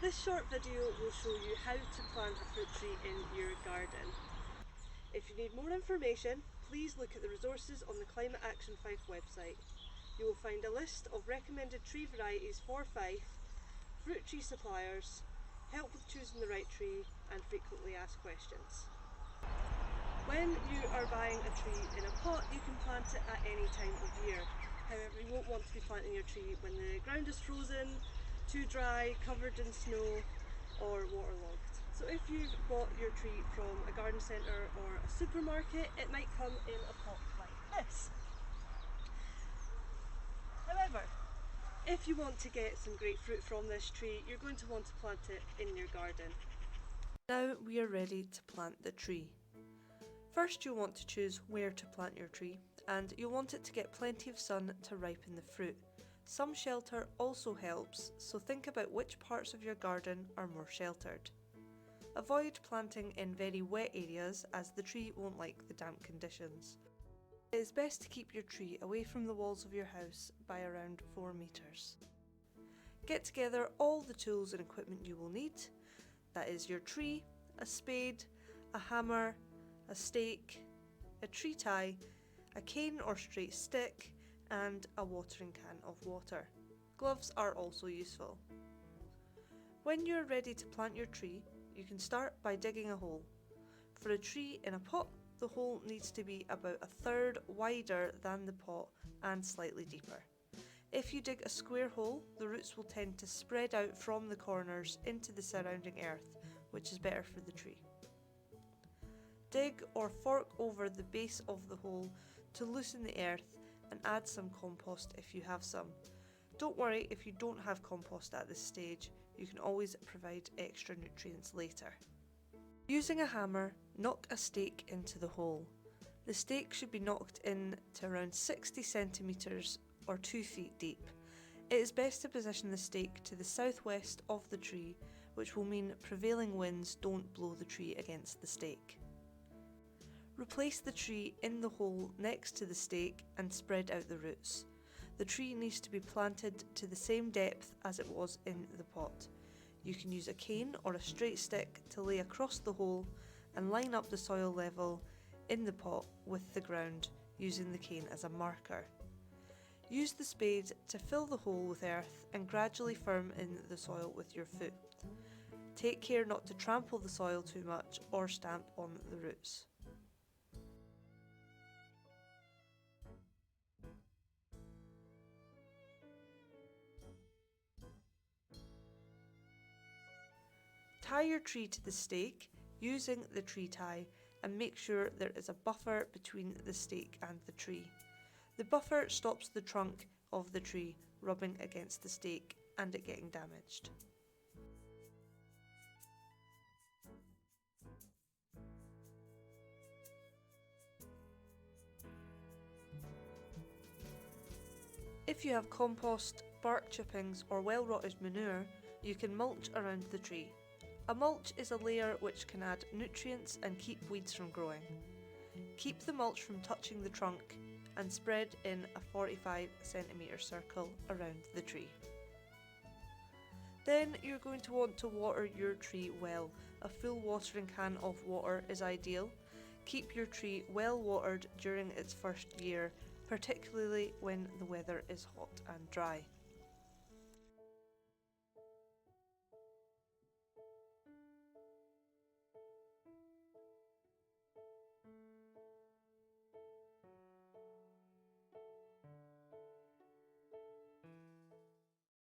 This short video will show you how to plant a fruit tree in your garden. If you need more information, please look at the resources on the Climate Action Fife website. You will find a list of recommended tree varieties for Fife, fruit tree suppliers, help with choosing the right tree, and frequently asked questions. When you are buying a tree in a pot, you can plant it at any time of year. However, you won't want to be planting your tree when the ground is frozen, too dry, covered in snow, or waterlogged. So if you've bought your tree from a garden centre or a supermarket, it might come in a pot like this. However, if you want to get some great fruit from this tree, you're going to want to plant it in your garden. Now we are ready to plant the tree. First, you'll want to choose where to plant your tree, and you'll want it to get plenty of sun to ripen the fruit. Some shelter also helps, so think about which parts of your garden are more sheltered. Avoid planting in very wet areas as the tree won't like the damp conditions. It is best to keep your tree away from the walls of your house by around 4 metres. Get together all the tools and equipment you will need. That is your tree, a spade, a hammer, a stake, a tree tie, a cane or straight stick, and a watering can of water. Gloves are also useful. When you are ready to plant your tree, you can start by digging a hole. For a tree in a pot, the hole needs to be about 1/3 wider than the pot and slightly deeper. If you dig a square hole, the roots will tend to spread out from the corners into the surrounding earth, which is better for the tree. Dig or fork over the base of the hole to loosen the earth and add some compost if you have some. Don't worry if you don't have compost at this stage, you can always provide extra nutrients later. Using a hammer, knock a stake into the hole. The stake should be knocked in to around 60 centimetres or 2 feet deep. It is best to position the stake to the southwest of the tree, which will mean prevailing winds don't blow the tree against the stake. Replace the tree in the hole next to the stake and spread out the roots. The tree needs to be planted to the same depth as it was in the pot. You can use a cane or a straight stick to lay across the hole and line up the soil level in the pot with the ground, using the cane as a marker. Use the spade to fill the hole with earth and gradually firm in the soil with your foot. Take care not to trample the soil too much or stamp on the roots. Tie your tree to the stake using the tree tie and make sure there is a buffer between the stake and the tree. The buffer stops the trunk of the tree rubbing against the stake and it getting damaged. If you have compost, bark chippings or well-rotted manure, you can mulch around the tree. A mulch is a layer which can add nutrients and keep weeds from growing. Keep the mulch from touching the trunk and spread in a 45 centimetre circle around the tree. Then you're going to want to water your tree well. A full watering can of water is ideal. Keep your tree well watered during its first year, particularly when the weather is hot and dry.